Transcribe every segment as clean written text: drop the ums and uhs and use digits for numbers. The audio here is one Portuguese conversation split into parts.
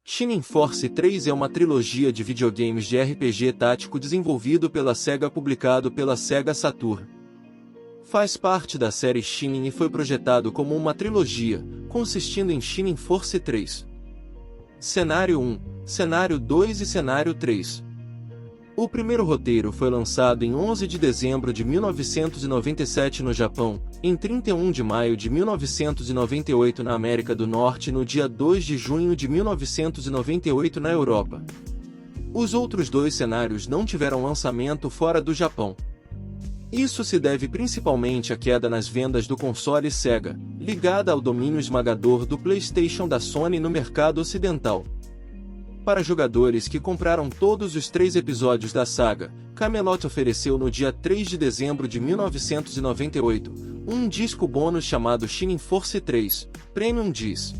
Shining Force 3 é uma trilogia de videogames de RPG tático desenvolvido pela SEGA publicado pela Sega Saturn. Faz parte da série Shining e foi projetado como uma trilogia, consistindo em Shining Force 3. Cenário 1, Cenário 2 e Cenário 3. O primeiro roteiro foi lançado em 11 de dezembro de 1997 no Japão, em 31 de maio de 1998 na América do Norte e no dia 2 de junho de 1998 na Europa. Os outros dois cenários não tiveram lançamento fora do Japão. Isso se deve principalmente à queda nas vendas do console Sega, ligada ao domínio esmagador do PlayStation da Sony no mercado ocidental. Para jogadores que compraram todos os 3 episódios da saga, Camelot ofereceu no dia 3 de dezembro de 1998, um disco bônus chamado Shining Force 3, Premium Disc.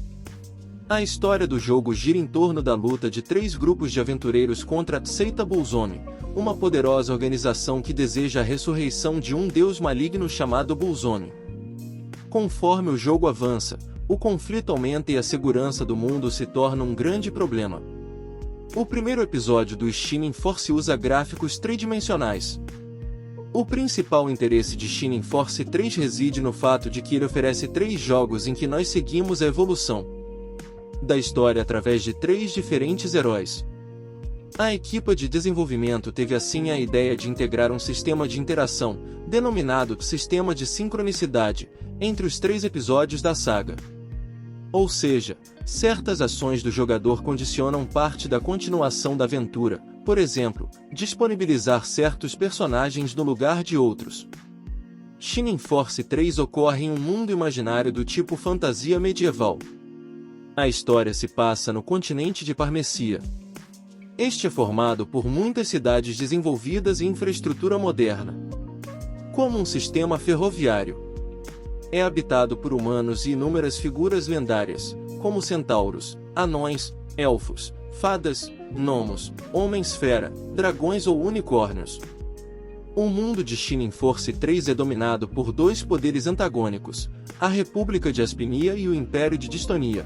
A história do jogo gira em torno da luta de 3 grupos de aventureiros contra Tseitable Zone, uma poderosa organização que deseja a ressurreição de um deus maligno chamado Bullzone. Conforme o jogo avança, o conflito aumenta e a segurança do mundo se torna um grande problema. O primeiro episódio do Shining Force usa gráficos tridimensionais. O principal interesse de Shining Force 3 reside no fato de que ele oferece 3 jogos em que nós seguimos a evolução da história através de 3 diferentes heróis. A equipe de desenvolvimento teve assim a ideia de integrar um sistema de interação, denominado Sistema de Sincronicidade, entre os 3 episódios da saga. Ou seja, certas ações do jogador condicionam parte da continuação da aventura, por exemplo, disponibilizar certos personagens no lugar de outros. Shining Force 3 ocorre em um mundo imaginário do tipo fantasia medieval. A história se passa no continente de Parmecia. Este é formado por muitas cidades desenvolvidas e infraestrutura moderna, como um sistema ferroviário. É habitado por humanos e inúmeras figuras lendárias, como centauros, anões, elfos, fadas, gnomos, homens-fera, dragões ou unicórnios. O mundo de Shining Force 3 é dominado por 2 poderes antagônicos, a República de Aspinia e o Império de Distonia.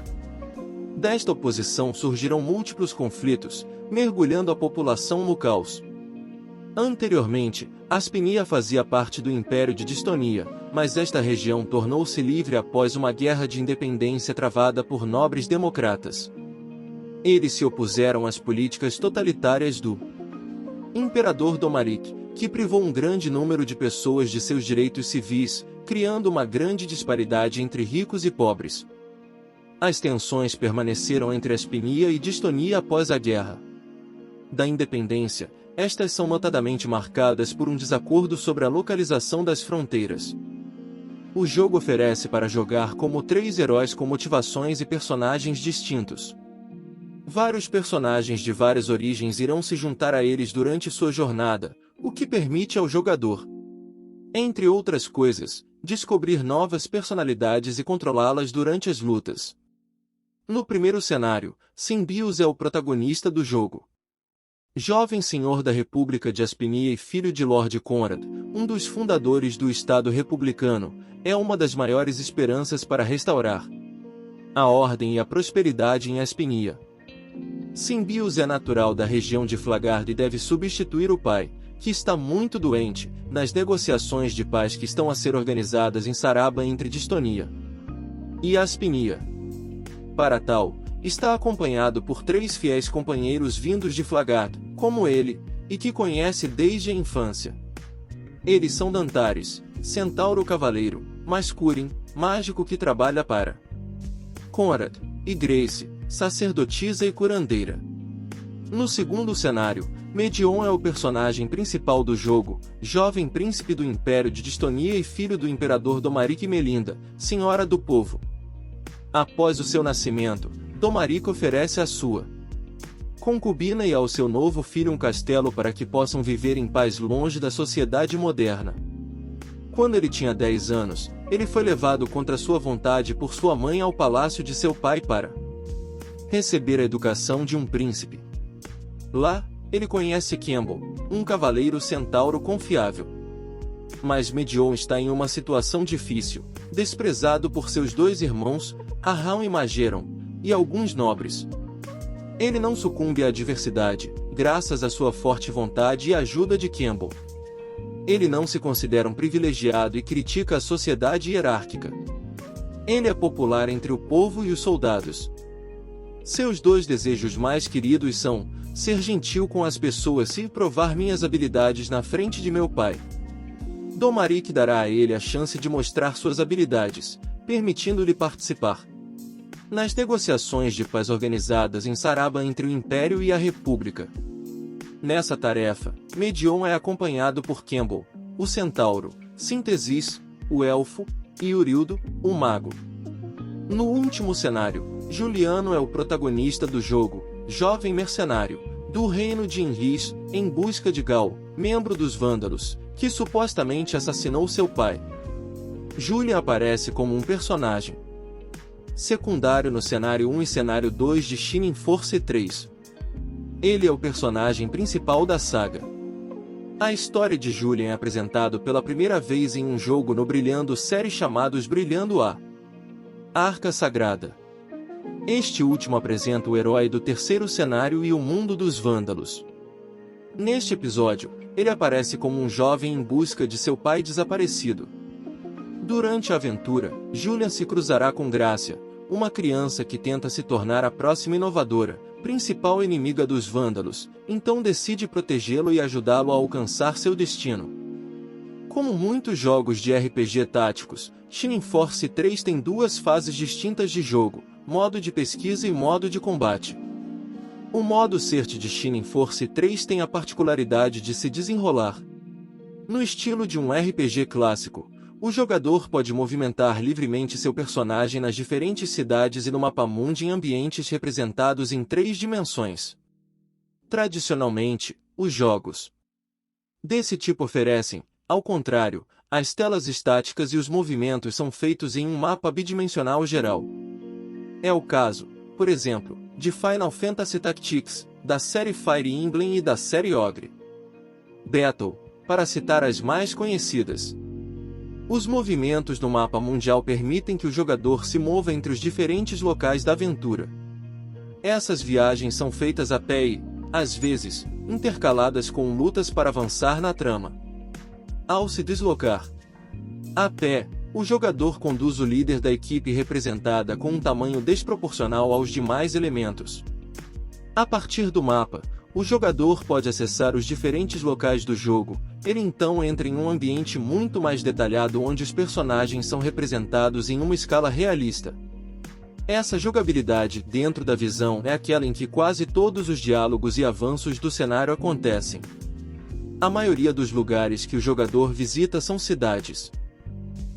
Desta oposição surgiram múltiplos conflitos, mergulhando a população no caos. Anteriormente, Aspinia fazia parte do Império de Distonia, mas esta região tornou-se livre após uma guerra de independência travada por nobres democratas. Eles se opuseram às políticas totalitárias do Imperador Domaric, que privou um grande número de pessoas de seus direitos civis, criando uma grande disparidade entre ricos e pobres. As tensões permaneceram entre Aspinia e Distonia após a guerra da independência. Estas são notadamente marcadas por um desacordo sobre a localização das fronteiras. O jogo oferece para jogar como 3 heróis com motivações e personagens distintos. Vários personagens de várias origens irão se juntar a eles durante sua jornada, o que permite ao jogador, entre outras coisas, descobrir novas personalidades e controlá-las durante as lutas. No primeiro cenário, Symbios é o protagonista do jogo. Jovem senhor da República de Aspinia e filho de Lord Conrad, um dos fundadores do Estado republicano, é uma das maiores esperanças para restaurar a ordem e a prosperidade em Aspinia. Symbios é natural da região de Flagard e deve substituir o pai, que está muito doente, nas negociações de paz que estão a ser organizadas em Saraba entre Distonia e Aspinia. Para tal, está acompanhado por 3 fiéis companheiros vindos de Flagard, como ele, e que conhece desde a infância. Eles são Dantares, centauro cavaleiro, Mascurin, mágico que trabalha para Conrad, e Grace, sacerdotisa e curandeira. No segundo cenário, Medion é o personagem principal do jogo, jovem príncipe do Império de Distonia e filho do Imperador Domaric e Melinda, senhora do povo. Após o seu nascimento, Domaric oferece à sua concubina e ao seu novo filho um castelo para que possam viver em paz longe da sociedade moderna. Quando ele tinha 10 anos, ele foi levado contra sua vontade por sua mãe ao palácio de seu pai para receber a educação de um príncipe. Lá, ele conhece Campbell, um cavaleiro centauro confiável. Mas Medion está em uma situação difícil, desprezado por seus 2 irmãos, Ahram e Mageron, e alguns nobres. Ele não sucumbe à adversidade, graças à sua forte vontade e ajuda de Campbell. Ele não se considera um privilegiado e critica a sociedade hierárquica. Ele é popular entre o povo e os soldados. Seus dois desejos mais queridos são ser gentil com as pessoas e provar minhas habilidades na frente de meu pai. Domaric dará a ele a chance de mostrar suas habilidades, permitindo-lhe participar nas negociações de paz organizadas em Saraban entre o Império e a República. Nessa tarefa, Medion é acompanhado por Campbell, o Centauro, Síntesis, o Elfo, e Urildo, o Mago. No último cenário, Juliano é o protagonista do jogo, jovem mercenário, do reino de Inris, em busca de Gal, membro dos Vândalos, que supostamente assassinou seu pai. Julia aparece como um personagem secundário no cenário 1 e cenário 2 de Shining Force 3. Ele é o personagem principal da saga. A história de Julian é apresentado pela primeira vez em um jogo no Brilhando série chamados Brilhando a Arca Sagrada. Este último apresenta o herói do terceiro cenário e o mundo dos Vândalos. Neste episódio, ele aparece como um jovem em busca de seu pai desaparecido. Durante a aventura, Julian se cruzará com Grácia, uma criança que tenta se tornar a próxima inovadora, principal inimiga dos Vândalos, então decide protegê-lo e ajudá-lo a alcançar seu destino. Como muitos jogos de RPG táticos, Shining Force 3 tem duas fases distintas de jogo, modo de pesquisa e modo de combate. O modo Search de Shining Force 3 tem a particularidade de se desenrolar no estilo de um RPG clássico. O jogador pode movimentar livremente seu personagem nas diferentes cidades e no mapa-mundi em ambientes representados em 3 dimensões. Tradicionalmente, os jogos desse tipo oferecem, ao contrário, as telas estáticas e os movimentos são feitos em um mapa bidimensional geral. É o caso, por exemplo, de Final Fantasy Tactics, da série Fire Emblem e da série Ogre Battle, para citar as mais conhecidas. Os movimentos no mapa mundial permitem que o jogador se mova entre os diferentes locais da aventura. Essas viagens são feitas a pé e, às vezes, intercaladas com lutas para avançar na trama. Ao se deslocar a pé, o jogador conduz o líder da equipe representada com um tamanho desproporcional aos demais elementos. A partir do mapa, o jogador pode acessar os diferentes locais do jogo. Ele então entra em um ambiente muito mais detalhado onde os personagens são representados em uma escala realista. Essa jogabilidade dentro da visão é aquela em que quase todos os diálogos e avanços do cenário acontecem. A maioria dos lugares que o jogador visita são cidades.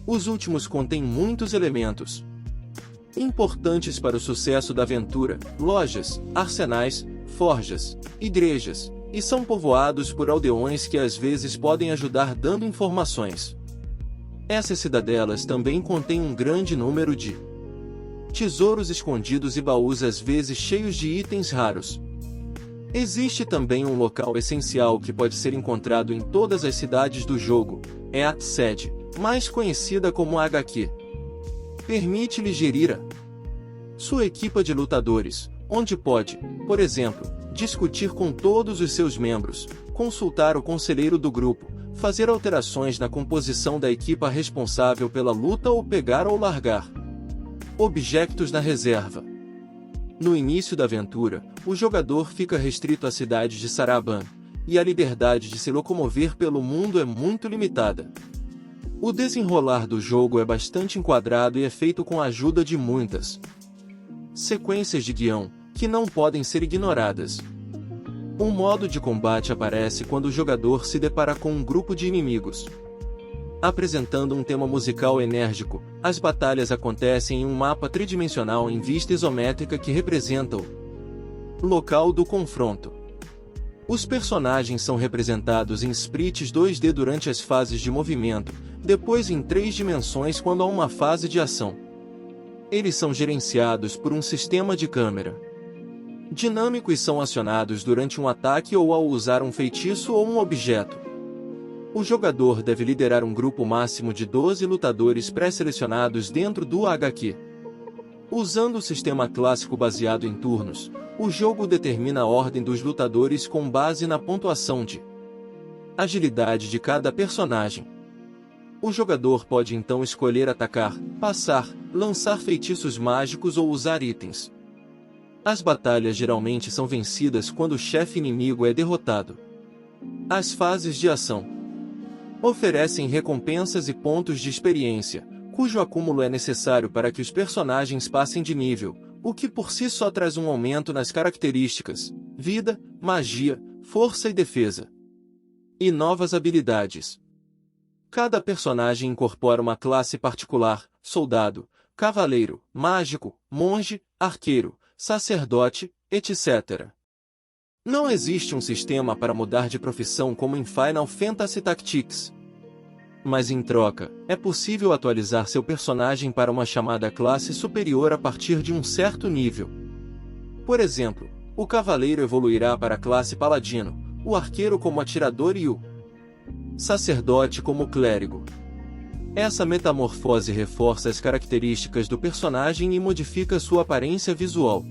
Os últimos contêm muitos elementos importantes para o sucesso da aventura: lojas, arsenais, forjas, igrejas, e são povoados por aldeões que às vezes podem ajudar dando informações. Essas cidadelas também contêm um grande número de tesouros escondidos e baús às vezes cheios de itens raros. Existe também um local essencial que pode ser encontrado em todas as cidades do jogo, é a sede, mais conhecida como HQ. Permite-lhe gerir a sua equipa de lutadores, onde pode, por exemplo, discutir com todos os seus membros, consultar o conselheiro do grupo, fazer alterações na composição da equipa responsável pela luta ou pegar ou largar objetos na reserva. No início da aventura, o jogador fica restrito à cidade de Saraban, e a liberdade de se locomover pelo mundo é muito limitada. O desenrolar do jogo é bastante enquadrado e é feito com a ajuda de muitas sequências de guião, que não podem ser ignoradas. Um modo de combate aparece quando o jogador se depara com um grupo de inimigos. Apresentando um tema musical enérgico, as batalhas acontecem em um mapa tridimensional em vista isométrica que representa o local do confronto. Os personagens são representados em sprites 2D durante as fases de movimento, depois em 3 dimensões quando há uma fase de ação. Eles são gerenciados por um sistema de câmera dinâmico e são acionados durante um ataque ou ao usar um feitiço ou um objeto. O jogador deve liderar um grupo máximo de 12 lutadores pré-selecionados dentro do HQ. Usando o sistema clássico baseado em turnos, O jogo determina a ordem dos lutadores com base na pontuação de agilidade de cada personagem. O jogador pode então escolher atacar, passar, lançar feitiços mágicos ou usar itens. As batalhas geralmente são vencidas quando o chefe inimigo é derrotado. As fases de ação oferecem recompensas e pontos de experiência, cujo acúmulo é necessário para que os personagens passem de nível, o que por si só traz um aumento nas características, vida, magia, força e defesa. E novas habilidades. Cada personagem incorpora uma classe particular: soldado, cavaleiro, mágico, monge, arqueiro, sacerdote, etc. Não existe um sistema para mudar de profissão como em Final Fantasy Tactics. Mas em troca, é possível atualizar seu personagem para uma chamada classe superior a partir de um certo nível. Por exemplo, o cavaleiro evoluirá para a classe paladino, o arqueiro como atirador e o sacerdote como clérigo. Essa metamorfose reforça as características do personagem e modifica sua aparência visual.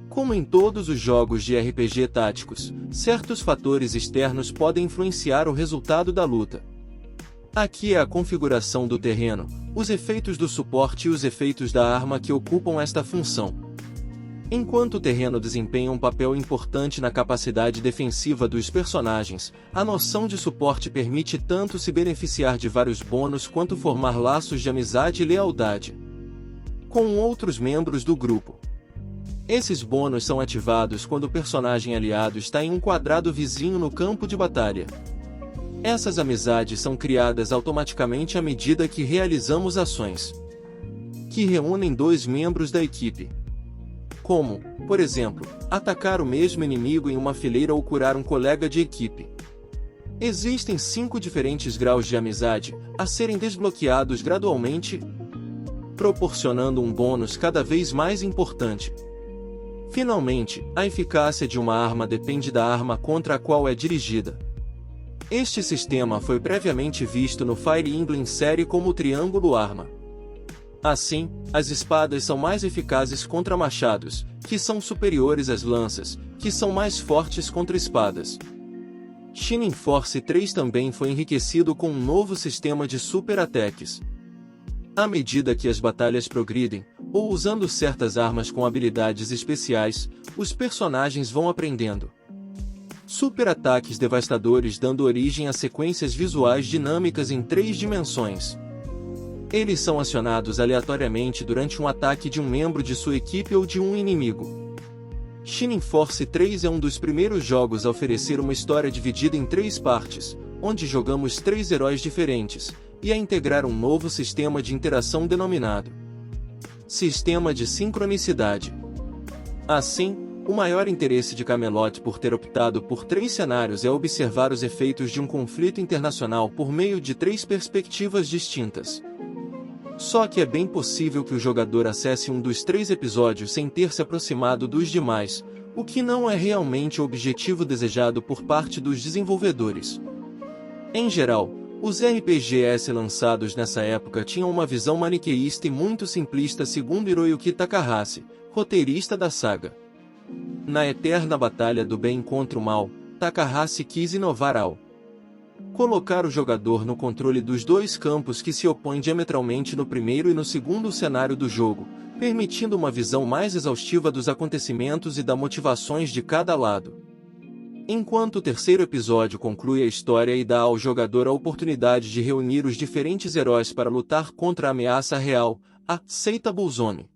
Como em todos os jogos de RPG táticos, certos fatores externos podem influenciar o resultado da luta. Aqui é a configuração do terreno, os efeitos do suporte e os efeitos da arma que ocupam esta função. Enquanto o terreno desempenha um papel importante na capacidade defensiva dos personagens, a noção de suporte permite tanto se beneficiar de vários bônus quanto formar laços de amizade e lealdade com outros membros do grupo. Esses bônus são ativados quando o personagem aliado está em um quadrado vizinho no campo de batalha. Essas amizades são criadas automaticamente à medida que realizamos ações que reúnem dois membros da equipe. Como, por exemplo, atacar o mesmo inimigo em uma fileira ou curar um colega de equipe. Existem 5 diferentes graus de amizade, a serem desbloqueados gradualmente, proporcionando um bônus cada vez mais importante. Finalmente, a eficácia de uma arma depende da arma contra a qual é dirigida. Este sistema foi previamente visto no Fire Emblem série como o triângulo arma. Assim, as espadas são mais eficazes contra machados, que são superiores às lanças, que são mais fortes contra espadas. Shining Force 3 também foi enriquecido com um novo sistema de super ataques. À medida que as batalhas progridem, ou usando certas armas com habilidades especiais, os personagens vão aprendendo super ataques devastadores, dando origem a sequências visuais dinâmicas em 3 dimensões. Eles são acionados aleatoriamente durante um ataque de um membro de sua equipe ou de um inimigo. Shining Force 3 é um dos primeiros jogos a oferecer uma história dividida em 3 partes, onde jogamos 3 heróis diferentes, e a integrar um novo sistema de interação denominado Sistema de Sincronicidade. Assim, o maior interesse de Camelot por ter optado por 3 cenários é observar os efeitos de um conflito internacional por meio de 3 perspectivas distintas. Só que é bem possível que o jogador acesse um dos 3 episódios sem ter se aproximado dos demais, o que não é realmente o objetivo desejado por parte dos desenvolvedores. Em geral, os RPGs lançados nessa época tinham uma visão maniqueísta e muito simplista, segundo Hiroyuki Takahashi, roteirista da saga. Na eterna batalha do bem contra o mal, Takahashi quis inovar ao colocar o jogador no controle dos 2 campos que se opõem diametralmente no primeiro e no segundo cenário do jogo, permitindo uma visão mais exaustiva dos acontecimentos e das motivações de cada lado. Enquanto o terceiro episódio conclui a história e dá ao jogador a oportunidade de reunir os diferentes heróis para lutar contra a ameaça real, a Seitable Zone.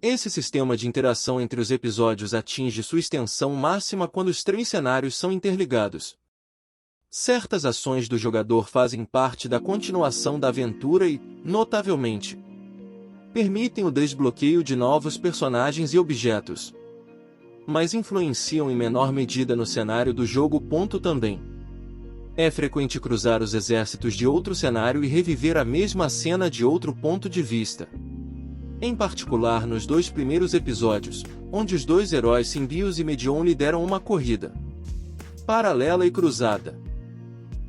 Esse sistema de interação entre os episódios atinge sua extensão máxima quando os 3 cenários são interligados. Certas ações do jogador fazem parte da continuação da aventura e, notavelmente, permitem o desbloqueio de novos personagens e objetos, mas influenciam em menor medida no cenário do jogo. Também é frequente cruzar os exércitos de outro cenário e reviver a mesma cena de outro ponto de vista. Em particular nos 2 primeiros episódios, onde os 2 heróis Symbios e Medion lideram uma corrida paralela e cruzada.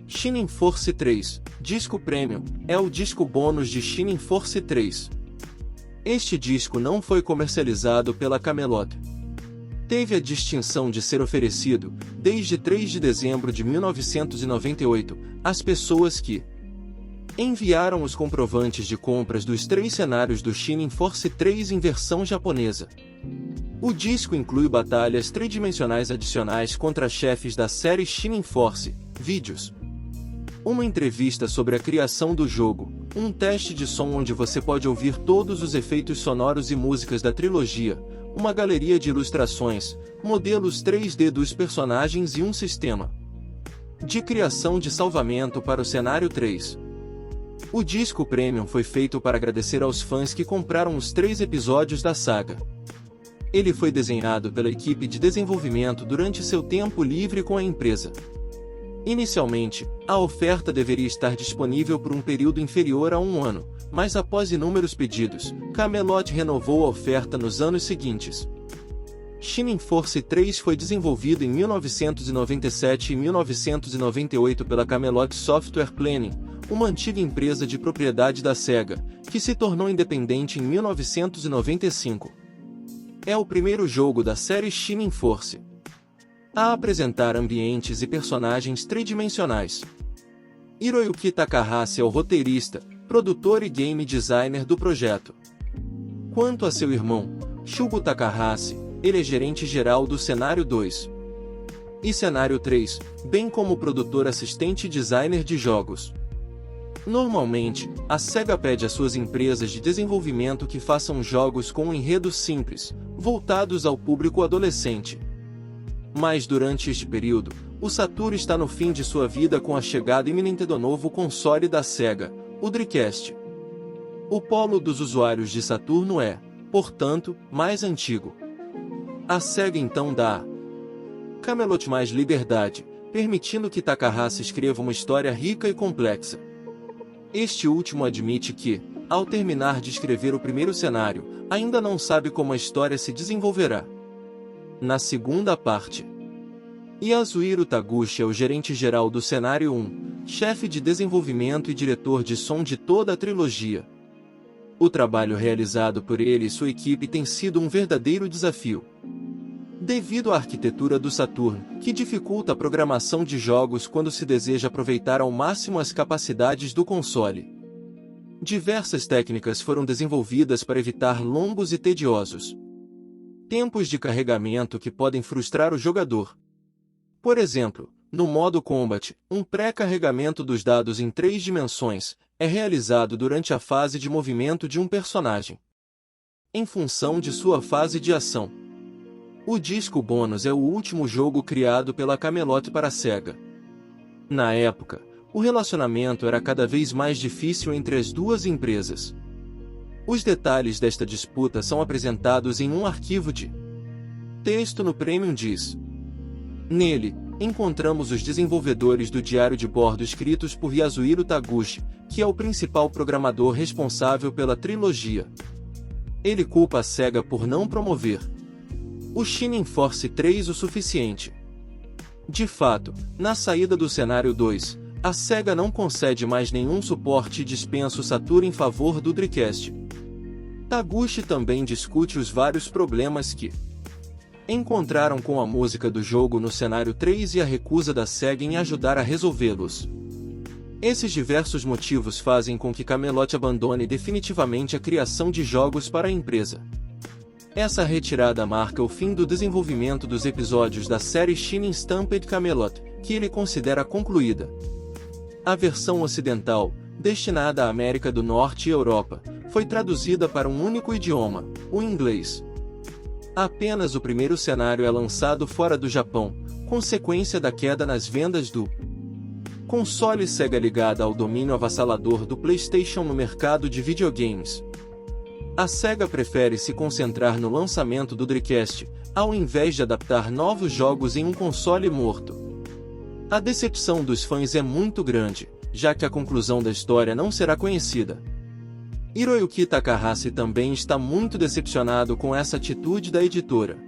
Shining Force 3, Disco Premium, é o disco bônus de Shining Force 3. Este disco não foi comercializado pela Camelot. Teve a distinção de ser oferecido, desde 3 de dezembro de 1998, às pessoas que enviaram os comprovantes de compras dos 3 cenários do Shining Force 3 em versão japonesa. O disco inclui batalhas tridimensionais adicionais contra chefes da série Shining Force, vídeos, uma entrevista sobre a criação do jogo, um teste de som onde você pode ouvir todos os efeitos sonoros e músicas da trilogia, uma galeria de ilustrações, modelos 3D dos personagens e um sistema de criação de salvamento para o cenário 3. O disco Premium foi feito para agradecer aos fãs que compraram os 3 episódios da saga. Ele foi desenhado pela equipe de desenvolvimento durante seu tempo livre com a empresa. Inicialmente, a oferta deveria estar disponível por um período inferior a 1 ano, mas após inúmeros pedidos, Camelot renovou a oferta nos anos seguintes. Shining Force 3 foi desenvolvido em 1997 e 1998 pela Camelot Software Planning, uma antiga empresa de propriedade da Sega, que se tornou independente em 1995. É o primeiro jogo da série Shining Force a apresentar ambientes e personagens tridimensionais. Hiroyuki Takahashi é o roteirista, produtor e game designer do projeto. Quanto a seu irmão, Shugo Takahashi, ele é gerente-geral do Cenário 2 e Cenário 3, bem como produtor assistente e designer de jogos. Normalmente, a Sega pede às suas empresas de desenvolvimento que façam jogos com um enredo simples, voltados ao público adolescente. Mas durante este período, o Saturn está no fim de sua vida com a chegada iminente do novo console da Sega, o Dreamcast. O polo dos usuários de Saturno é, portanto, mais antigo. A Sega então dá a Camelot mais liberdade, permitindo que Takahashi escreva uma história rica e complexa. Este último admite que, ao terminar de escrever o primeiro cenário, ainda não sabe como a história se desenvolverá na segunda parte. Yasuhiro Taguchi é o gerente-geral do Cenário 1, chefe de desenvolvimento e diretor de som de toda a trilogia. O trabalho realizado por ele e sua equipe tem sido um verdadeiro desafio. Devido à arquitetura do Saturn, que dificulta a programação de jogos quando se deseja aproveitar ao máximo as capacidades do console. Diversas técnicas foram desenvolvidas para evitar longos e tediosos tempos de carregamento que podem frustrar o jogador. Por exemplo, no modo Combat, um pré-carregamento dos dados em 3 dimensões é realizado durante a fase de movimento de um personagem, em função de sua fase de ação. O disco bônus é o último jogo criado pela Camelot para a Sega. Na época, o relacionamento era cada vez mais difícil entre as duas empresas. Os detalhes desta disputa são apresentados em um arquivo de texto no Premium diz. Nele, encontramos os desenvolvedores do diário de bordo escritos por Yasuhiro Taguchi, que é o principal programador responsável pela trilogia. Ele culpa a Sega por não promover o Shining Force 3 o suficiente. De fato, na saída do Cenário 2, a Sega não concede mais nenhum suporte e dispensa o Saturn em favor do Dreamcast. Taguchi também discute os vários problemas que encontraram com a música do jogo no Cenário 3 e a recusa da Sega em ajudar a resolvê-los. Esses diversos motivos fazem com que Camelot abandone definitivamente a criação de jogos para a empresa. Essa retirada marca o fim do desenvolvimento dos episódios da série Shining Stampede Camelot, que ele considera concluída. A versão ocidental, destinada à América do Norte e Europa, foi traduzida para um único idioma, o inglês. Apenas o primeiro cenário é lançado fora do Japão, consequência da queda nas vendas do console Sega ligada ao domínio avassalador do PlayStation no mercado de videogames. A Sega prefere se concentrar no lançamento do Dreamcast, ao invés de adaptar novos jogos em um console morto. A decepção dos fãs é muito grande, já que a conclusão da história não será conhecida. Hiroyuki Takahashi também está muito decepcionado com essa atitude da editora.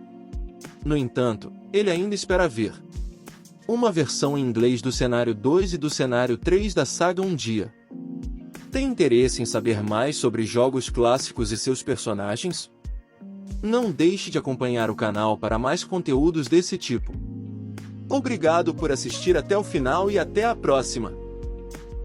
No entanto, ele ainda espera ver uma versão em inglês do Cenário 2 e do Cenário 3 da saga um dia. Tem interesse em saber mais sobre jogos clássicos e seus personagens? Não deixe de acompanhar o canal para mais conteúdos desse tipo. Obrigado por assistir até o final e até a próxima!